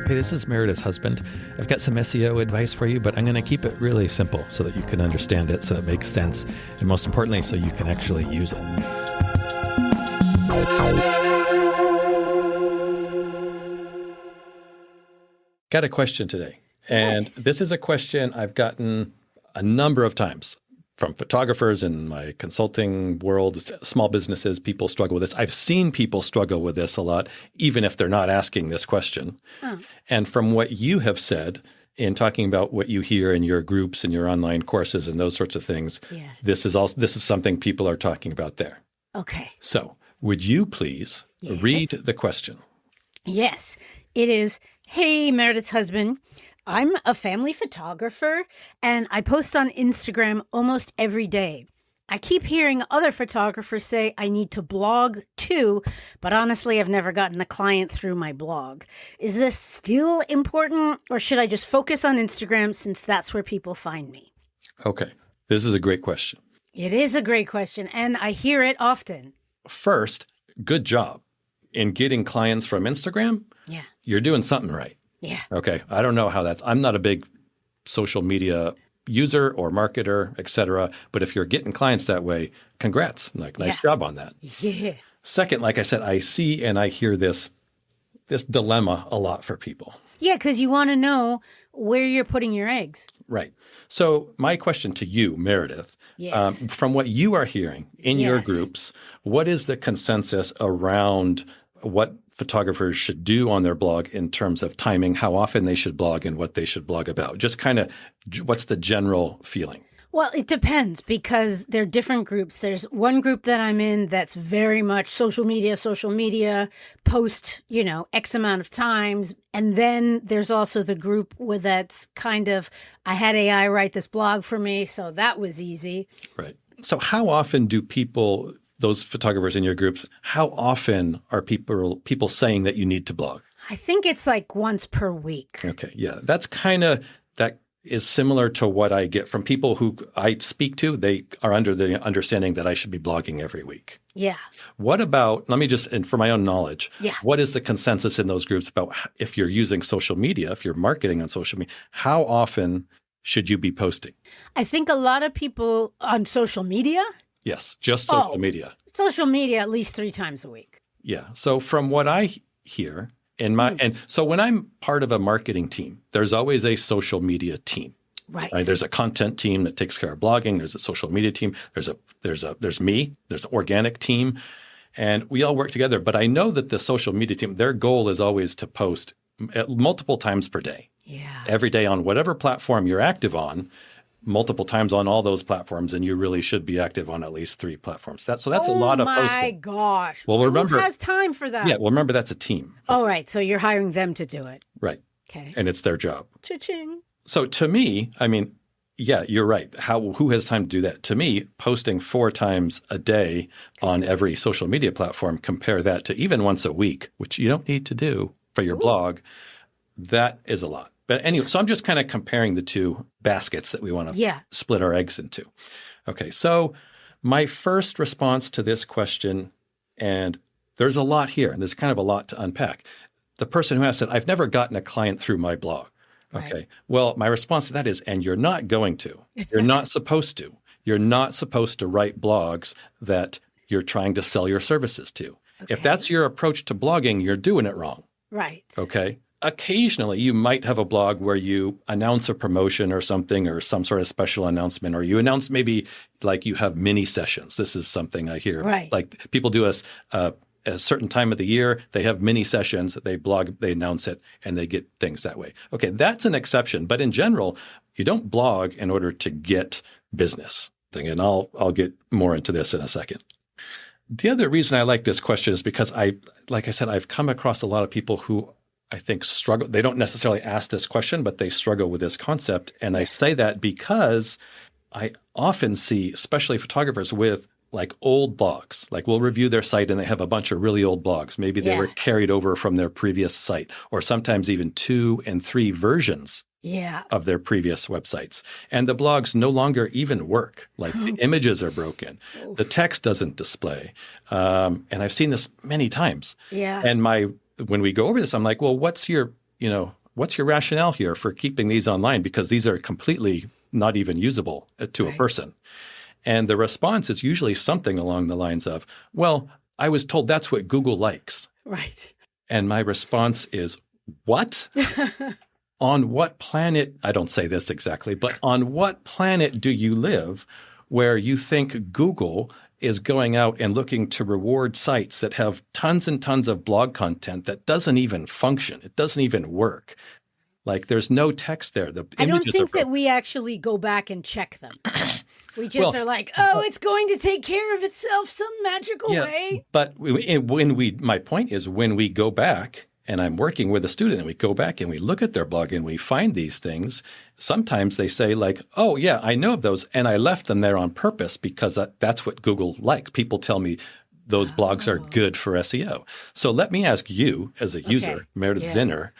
Hey, this is Meredith's husband. I've got some SEO advice for you, but I'm going to keep it really simple so that you can understand it, so it makes sense, and most importantly, so you can actually use it. Got a question today, and This is a question I've gotten a number of times from photographers in my consulting world, small businesses. People struggle with this. I've seen people struggle with this a lot, even if they're not asking this question. And from what you have said in talking about what you hear in your groups and your online courses and those sorts of things, this is something people are talking about there. Okay. So would you please read the question? Yes, it is. Hey, Meredith's husband. I'm a family photographer and I post on Instagram almost every day. I keep hearing other photographers say I need to blog too, but honestly, I've never gotten a client through my blog. Is this still important, or should I just focus on Instagram since that's where people find me? Okay, this is a great question. It is a great question, and I hear it often. First, good job in getting clients from Instagram. Yeah. You're doing something right. Yeah. Okay. I don't know how I'm not a big social media user or marketer, et cetera. But if you're getting clients that way, congrats. Nice job on that. Yeah. Second, like I said, I see and I hear this dilemma a lot for people. Yeah, because you want to know where you're putting your eggs. Right. So my question to you, Meredith, from what you are hearing in your groups, what is the consensus around what photographers should do on their blog in terms of timing, how often they should blog and what they should blog about? Just kind of what's the general feeling? Well, it depends because there are different groups. There's one group that I'm in that's very much social media, post, X amount of times. And then there's also the group where that's kind of, I had AI write this blog for me, so that was easy. Right. So how often do people, those photographers in your groups, how often are people saying that you need to blog? I think it's like once per week. Okay. Yeah. That is similar to what I get from people who I speak to. They are under the understanding that I should be blogging every week. Yeah. What about, and for my own knowledge, what is the consensus in those groups about if you're using social media, if you're marketing on social media, how often should you be posting? I think a lot of people on social media. Yes, just social media. Social media at least 3 times a week. Yeah. So from what I hear and so when I'm part of a marketing team, there's always a social media team. Right. There's a content team that takes care of blogging. There's a social media team. There's me. There's an organic team, and we all work together. But I know that the social media team, their goal is always to post multiple times per day. Yeah. Every day on whatever platform you're active on. Multiple times on all those platforms, and you really should be active on at least 3 platforms. That's a lot of posting. Oh my gosh! Well, remember, who has time for that? Yeah, well, remember that's a team. Oh, right. So you're hiring them to do it, right? Okay, and it's their job. Cha-ching. So to me, you're right. Who has time to do that? To me, posting 4 times a day on every social media platform, compare that to even once a week, which you don't need to do for your blog. That is a lot. But anyway, so I'm just kind of comparing the 2 baskets that we want to split our eggs into. Okay, so my first response to this question, and there's a lot here, and there's kind of a lot to unpack. The person who asked it, I've never gotten a client through my blog. Okay, right. Well, my response to that is, and you're not going to. You're not supposed to. You're not supposed to write blogs that you're trying to sell your services to. Okay. If that's your approach to blogging, you're doing it wrong. Right. Okay. Occasionally, you might have a blog where you announce a promotion or something or some sort of special announcement, or you announce maybe like you have mini sessions. This is something I hear. Right. Like people do a certain time of the year, they have mini sessions, they blog, they announce it, and they get things that way. Okay, that's an exception. But in general, you don't blog in order to get business. And I'll get more into this in a second. The other reason I like this question is because like I said, I've come across a lot of people who I think struggle. They don't necessarily ask this question, but they struggle with this concept. And I say that because I often see, especially photographers with like old blogs, like we'll review their site and they have a bunch of really old blogs. Maybe they were carried over from their previous site, or sometimes even 2 and 3 versions of their previous websites. And the blogs no longer even work. Like the images are broken. The text doesn't display. And I've seen this many times. Yeah. And when we go over this, I'm like, well, what's your what's your rationale here for keeping these online? Because these are completely not even usable to a person. And the response is usually something along the lines of, well, I was told that's what Google likes. Right. And my response is, what? On what planet, I don't say this exactly, but on what planet do you live where you think Google is going out and looking to reward sites that have tons and tons of blog content that doesn't even function? It doesn't even work. Like there's no text there. The I don't images think are that we actually go back and check them. We just are like, oh, it's going to take care of itself some magical way. But my point is when we go back, and I'm working with a student and we go back and we look at their blog and we find these things, sometimes they say like, oh, yeah, I know of those. And I left them there on purpose because that's what Google likes. People tell me those blogs are good for SEO. So let me ask you as a user, Meredith Zinner.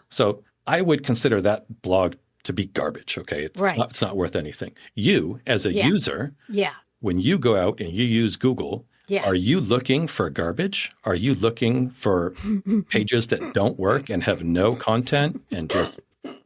So I would consider that blog to be garbage. Okay. It's not worth anything. You as a user, when you go out and you use Google, are you looking for garbage? Are you looking for pages that don't work and have no content and just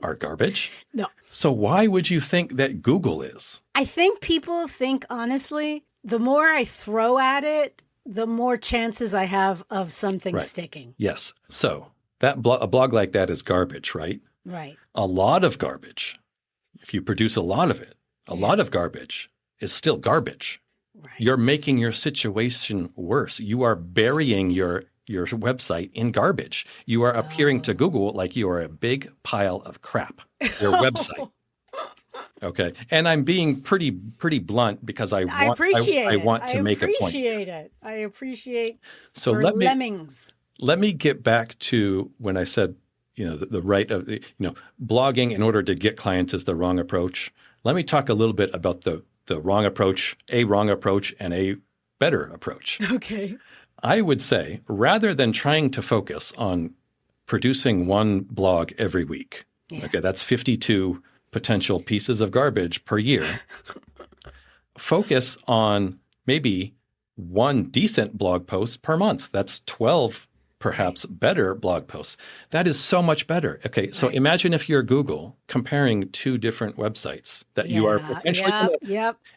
are garbage? No. So why would you think that Google is? I think people think, honestly, the more I throw at it, the more chances I have of something sticking. Yes. So a blog like that is garbage, right? Right. A lot of garbage, if you produce a lot of it, a lot of garbage is still garbage. Right. You're making your situation worse. You are burying your website in garbage. You are appearing to Google like you are a big pile of crap, your website. Okay. And I'm being pretty blunt because I want to make a point. I appreciate it. I appreciate so lemmings. Let me get back to when I said, the right of blogging in order to get clients is the wrong approach. Let me talk a little bit about the wrong approach, a wrong approach, and a better approach. Okay. I would say rather than trying to focus on producing one blog every week, okay, that's 52 potential pieces of garbage per year, focus on maybe one decent blog post per month. That's 12 perhaps better blog posts. That is so much better. Okay, so imagine if you're Google comparing two different websites that you are potentially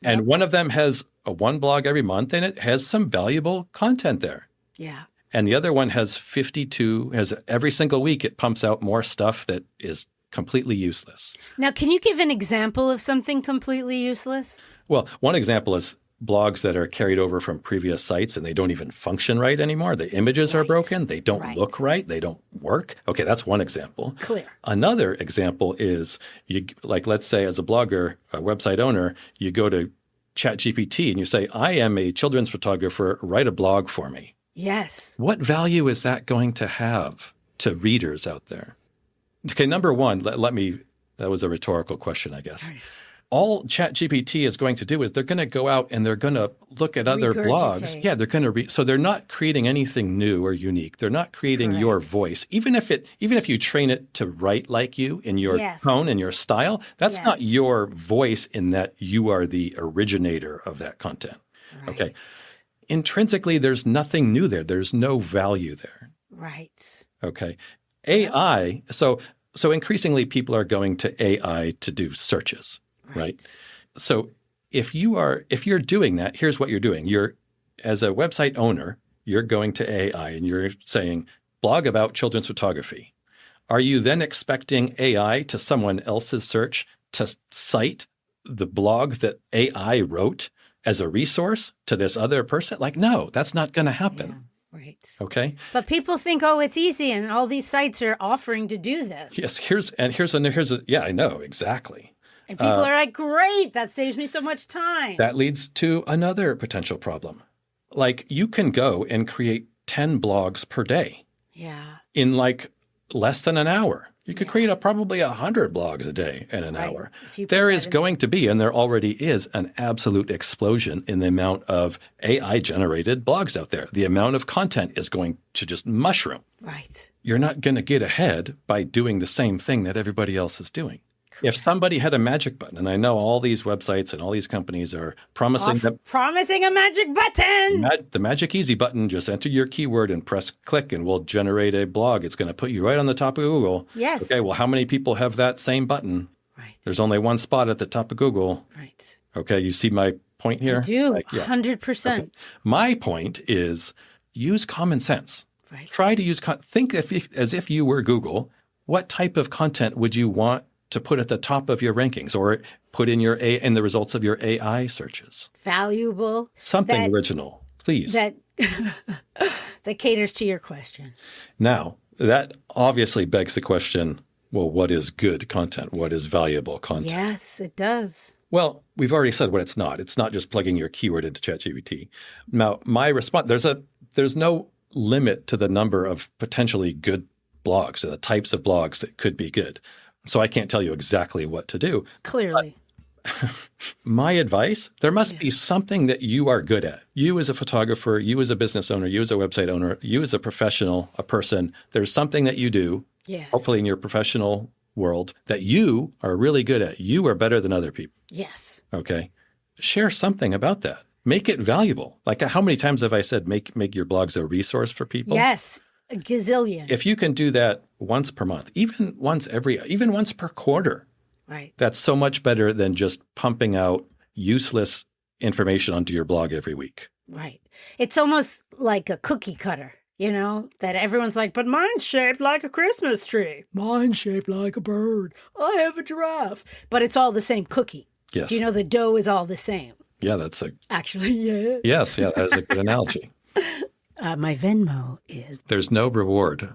and one of them has one blog every month and it has some valuable content there. Yeah. And the other one has 52, has every single week it pumps out more stuff that is completely useless. Now, can you give an example of something completely useless? Well, one example is blogs that are carried over from previous sites and they don't even function right anymore. The images are broken. They don't look right. They don't work. Okay, that's one example. Clear. Another example is, let's say as a blogger, a website owner, you go to ChatGPT and you say, I am a children's photographer, write a blog for me. Yes. What value is that going to have to readers out there? Okay, number one, that was a rhetorical question, I guess. Right. All ChatGPT is going to do is they're going to go out and they're going to look at other blogs. Yeah, they're going to so they're not creating anything new or unique. They're not creating your voice. Even if you train it to write like you in your tone and your style, that's not your voice in that you are the originator of that content. Right. Okay. Intrinsically, there's nothing new there. There's no value there. Right. Okay. AI, so increasingly people are going to AI to do searches. Right. So if you're doing that, here's what you're doing. You're, as a website owner, you're going to AI and you're saying, blog about children's photography. Are you then expecting AI to someone else's search to cite the blog that AI wrote as a resource to this other person? Like, no, that's not going to happen. Yeah. Right. Okay. But people think, oh, it's easy, and all these sites are offering to do this. Yes. Here's I know exactly. And people are like, great, that saves me so much time. That leads to another potential problem. Like you can go and create 10 blogs per day. Yeah. In like less than an hour. You could create probably 100 blogs a day in an hour. There is going to be, and there already is, an absolute explosion in the amount of AI-generated blogs out there. The amount of content is going to just mushroom. Right. You're not going to get ahead by doing the same thing that everybody else is doing. If somebody had a magic button, and I know all these websites and all these companies are promising that Promising a magic button. the Magic Easy button, just enter your keyword and press click and we'll generate a blog. It's going to put you right on the top of Google. Yes. Okay, well, how many people have that same button? Right. There's only one spot at the top of Google. Right. Okay, you see my point here? I do, Yeah. 100%. Okay. My point is use common sense. Right. Try to use, think as if you were Google, what type of content would you want to put at the top of your rankings or put in in the results of your AI searches? Valuable. Something original, please. That caters to your question. Now, that obviously begs the question, well, what is good content? What is valuable content? Yes, it does. Well, we've already said what it's not. It's not just plugging your keyword into ChatGPT. Now, my response, there's no limit to the number of potentially good blogs and the types of blogs that could be good. So I can't tell you exactly what to do. Clearly. My advice, there must be something that you are good at. You as a photographer, you as a business owner, you as a website owner, you as a professional, a person, there's something that you do, Yes. hopefully in your professional world, that you are really good at. You are better than other people. Yes. Okay. Share something about that. Make it valuable. Like how many times have I said make your blogs a resource for people? Yes. A gazillion. If you can do that once per month, even once per quarter, Right. that's so much better than just pumping out useless information onto your blog every week. Right. It's almost like a cookie cutter, that everyone's like, but mine's shaped like a Christmas tree. Mine's shaped like a bird. I have a giraffe. But it's all the same cookie. Yes. The dough is all the same. Yeah, that's Actually, yeah. yes, yeah, that is a good analogy. My Venmo is. There's no reward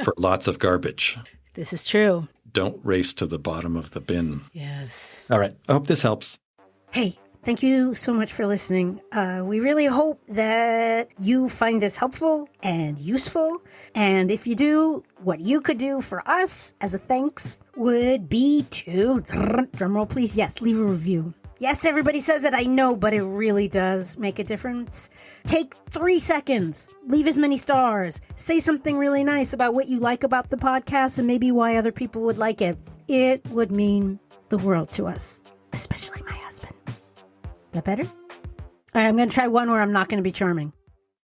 for lots of garbage. This is true. Don't race to the bottom of the bin. Yes. All right. I hope this helps. Hey, thank you so much for listening. We really hope that you find this helpful and useful. And if you do, what you could do for us as a thanks would be to, drumroll please, yes, leave a review. Yes, everybody says it, I know, but it really does make a difference. Take 3 seconds, leave as many stars, say something really nice about what you like about the podcast and maybe why other people would like it. It would mean the world to us, especially my husband. That better? All right, I'm going to try one where I'm not going to be charming.